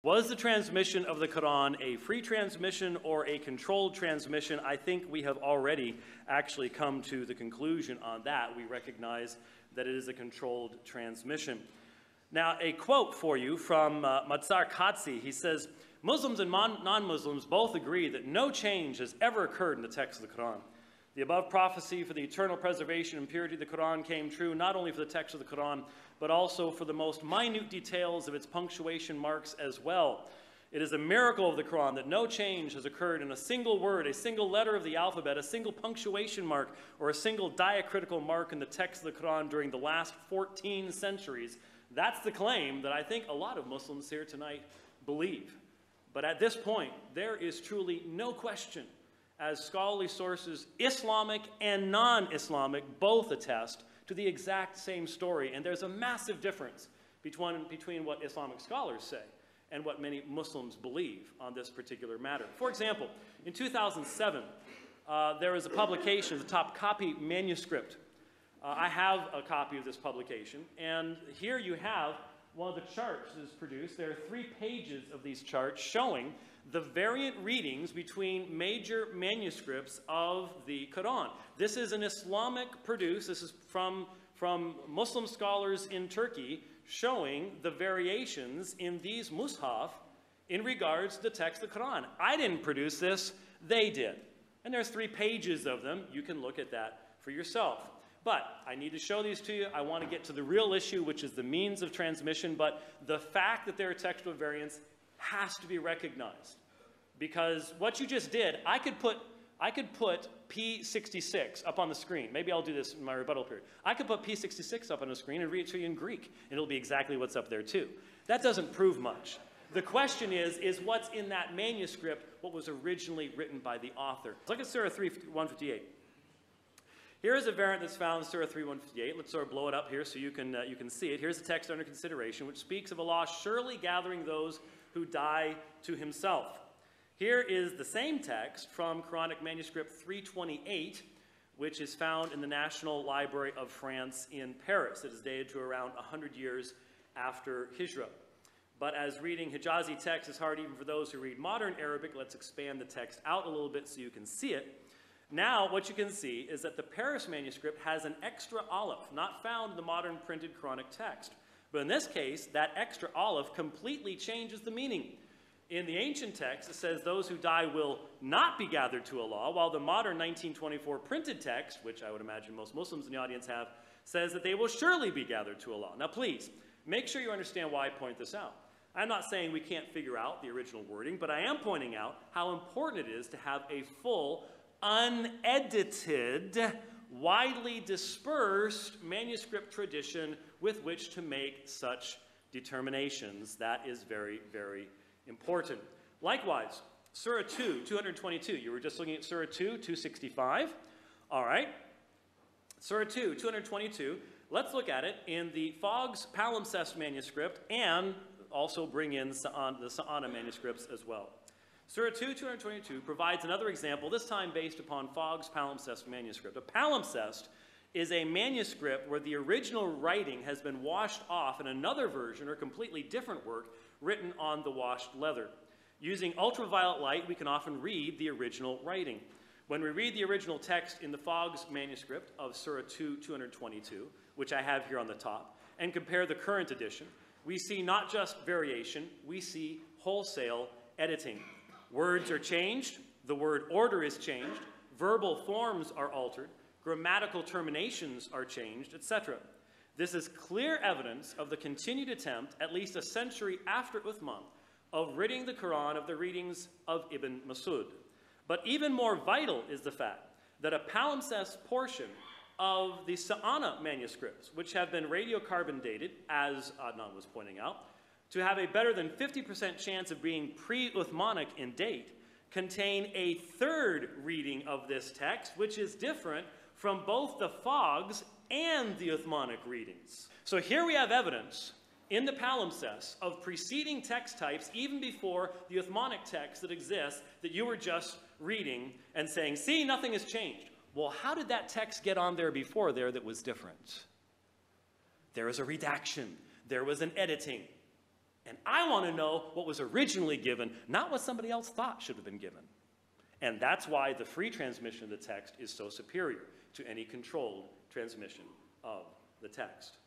Was the transmission of the Quran a free transmission or a controlled transmission? I think we have already actually come to the conclusion on that. We recognize that it is a controlled transmission. Now, a quote for you from Mazar Qadsi. He says, Muslims and non-Muslims both agree that no change has ever occurred in the text of the Quran. The above prophecy for the eternal preservation and purity of the Quran came true not only for the text of the Quran, but also for the most minute details of its punctuation marks as well. It is a miracle of the Quran that no change has occurred in a single word, a single letter of the alphabet, a single punctuation mark, or a single diacritical mark in the text of the Quran during the last 14 centuries. That's the claim that I think a lot of Muslims here tonight believe. But at this point, there is truly no question, as scholarly sources, Islamic and non-Islamic, both attest to the exact same story. And there's a massive difference between what Islamic scholars say and what many Muslims believe on this particular matter. For example, in 2007, there was a publication, the top copy manuscript. I have a copy of this publication, and here you have one of the charts that is produced. There are 3 pages of these charts showing the variant readings between major manuscripts of the Quran. This is an Islamic produce. This is from Muslim scholars in Turkey showing the variations in these mushaf in regards to the text of the Quran. I didn't produce this, they did. And there's 3 pages of them. You can look at that for yourself. But I need to show these to you. I want to get to the real issue, which is the means of transmission. But the fact that there are textual variants has to be recognized. Because what you just did, I could put P66 up on the screen. Maybe I'll do this in my rebuttal period. I could put P66 up on the screen and read it to you in Greek, and it'll be exactly what's up there too. That doesn't prove much. The question is what's in that manuscript what was originally written by the author? Let's look at Surah 158. Here is a variant that's found in Surah 158. Let's sort of blow it up here so you can see it. Here's the text under consideration, which speaks of Allah surely gathering those who die to himself. Here is the same text from Quranic manuscript 328, which is found in the National Library of France in Paris. It is dated to around 100 years after Hijrah. But as reading Hijazi text is hard even for those who read modern Arabic, let's expand the text out a little bit so you can see it. Now, what you can see is that the Paris manuscript has an extra aleph, not found in the modern printed Quranic text. But in this case, that extra aleph completely changes the meaning. In the ancient text, it says those who die will not be gathered to Allah, while the modern 1924 printed text, which I would imagine most Muslims in the audience have, says that they will surely be gathered to Allah. Now, please, make sure you understand why I point this out. I'm not saying we can't figure out the original wording, but I am pointing out how important it is to have a full, unedited, widely dispersed manuscript tradition with which to make such determinations. That is very, very important. Likewise, Surah 2, 222. You were just looking at Surah 2, 265. All right. Surah 2, 222. Let's look at it in the Fogg's palimpsest manuscript and also bring in the Sa'ana manuscripts as well. Surah 2, 222 provides another example, this time based upon Fogg's palimpsest manuscript. A palimpsest is a manuscript where the original writing has been washed off in another version or completely different work written on the washed leather. Using ultraviolet light, we can often read the original writing. When we read the original text in the Fogg's manuscript of Surah 2, 222, which I have here on the top, and compare the current edition, we see not just variation, we see wholesale editing. Words are changed, the word order is changed, verbal forms are altered, grammatical terminations are changed, etc. This is clear evidence of the continued attempt, at least a century after Uthmahn, of ridding the Quran of the readings of Ibn Masud. But even more vital is the fact that a palimpsest portion of the Sa'ana manuscripts, which have been radiocarbon dated, as Adnan was pointing out, to have a better than 50% chance of being pre-Uthmanic in date, contain a third reading of this text, which is different from both the Fogg's and the Uthmanic readings. So here we have evidence in the palimpsest of preceding text types even before the Uthmanic text that exists that you were just reading and saying, see, nothing has changed. Well, how did that text get on there before there that was different? There was a redaction. There was an editing. And I want to know what was originally given, not what somebody else thought should have been given. And that's why the free transmission of the text is so superior to any controlled transmission of the text.